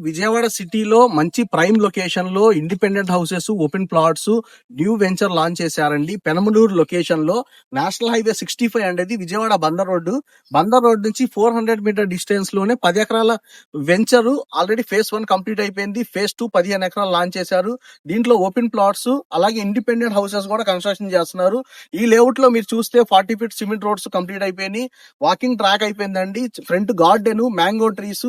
విజయవాడ సిటీలో మంచి prime location లో independent houses, open plots, new venture launch చేశారండి. పెనమలూరు లొకేషన్ లో నేషనల్ హైవే 65 అనేది విజయవాడ బందర్ రోడ్ నుంచి 400 మీటర్ డిస్టెన్స్ లోనే 10 ఎకరాల వెంచర్ ఆల్రెడీ ఫేజ్ 1 కంప్లీట్ అయిపోయింది. ఫేజ్ 2 15 ఎకరాలు లాంచ్ చేశారు. దీంట్లో ఓపెన్ ప్లాట్స్ అలాగే ఇండిపెండెంట్ హౌసెస్ కూడా కన్స్ట్రక్షన్ చేస్తున్నారు. ఈ లేఅవుట్ లో మీరు చూస్తే 40 ఫీట్ సిమెంట్ రోడ్స్ కంప్లీట్ అయిపోయినాయి. వాకింగ్ ట్రాక్ అయిపోయిందండి. Front garden, mango trees,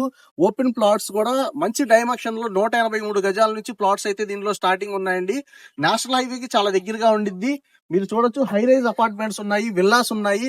open plots కూడా మంచి డైమెన్షన్ లో 183 గజాల నుంచి ప్లాట్స్ అయితే దీనిలో స్టార్టింగ్ ఉన్నాయండి. నేషనల్ హైవేకి చాలా దగ్గరగా ఉండిద్ది. మీరు చూడొచ్చు, హై రైజ్ అపార్ట్మెంట్స్ ఉన్నాయి, విల్లాస్ ఉన్నాయి.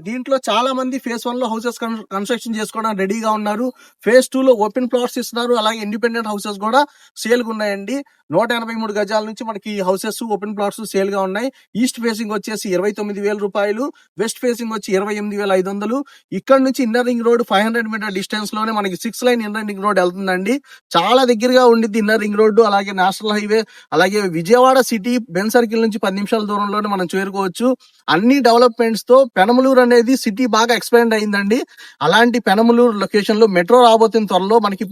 దీంట్లో చాలా మంది ఫేజ్ 1 లో హౌసెస్ కన్స్ట్రక్షన్ చేసుకోవడానికి రెడీగా ఉన్నారు. ఫేజ్ 2 లో ఓపెన్ ప్లాట్స్ ఇస్తున్నారు. అలాగే ఇండిపెండెంట్ హౌసెస్ కూడా సేల్ గా ఉన్నాయండి. 183 గజాల నుంచి మనకి హౌసెస్, ఓపెన్ ప్లాట్స్ సేల్ గా ఉన్నాయి. ఈస్ట్ ఫేసింగ్ వచ్చేసి 29,000 రూపాయలు, వెస్ట్ ఫేసింగ్ వచ్చి 28,500. ఇక్కడ నుంచి inner ring road 500 metre distance లోనే మనకి 6 లైన్ ఇన్నర్ రింగ్ రోడ్ వెళ్తుందండి. చాలా దగ్గరగా ఉండిద్ది ఇన్నర్ రింగ్ రోడ్డు. అలాగే నేషనల్ హైవే, అలాగే విజయవాడ సిటీ బెన్ సర్కిల్ నుంచి 10 నిమిషాల దూరంలోనే మనం చేరుకోవచ్చు. అన్ని డెవలప్మెంట్స్ తో పెనమలూరు అనేది సిటీ బాగా ఎక్స్పాండ్ అయిందండి. అలాంటి పెనమలూరు లొకేషన్ లో మెట్రో రాబోతున్న త్వరలో మనకి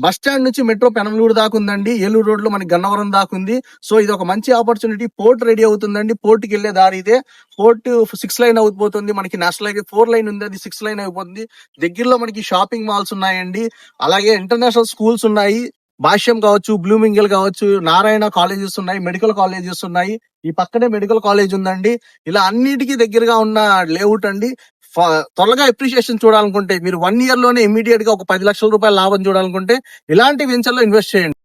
బస్ స్టాండ్ నుంచి మెట్రో పెనమలూరు దాకా ఉందండి. ఏలూరు రోడ్ లో మనకి గన్నవరం దాకా ఉంది. సో ఇది ఒక మంచి ఆపర్చునిటీ. పోర్ట్ రెడీ అవుతుందండి. పోర్ట్ కి వెళ్లే దారి ఇదే. పోర్ట్ 6 లైన్ అయిపోతుంది. మనకి నేషనల్ హైవే 4 లైన్ ఉంది, అది 6 లైన్ అయిపోతుంది. దగ్గరలో మనకి షాపింగ్ మాల్స్ ఉన్నాయండి. అలాగే ఇంటర్నేషనల్ స్కూల్స్ ఉన్నాయి. భాష్యం కావచ్చు, బ్లూమింగల్ కావచ్చు, నారాయణ కాలేజెస్ ఉన్నాయి, మెడికల్ కాలేజెస్ ఉన్నాయి. ఈ పక్కనే మెడికల్ కాలేజ్ ఉందండి. ఇలా అన్నిటికీ దగ్గరగా ఉన్న లేఅవుట్ అండి. త్వరగా అప్రిషియేషన్ చూడాలనుకుంటే, మీరు 1 year లోనే ఇమీడియట్ గా ఒక 10 లక్షల రూపాయల లాభం చూడాలనుకుంటే ఇలాంటి వెంచర్ లో ఇన్వెస్ట్ చేయండి.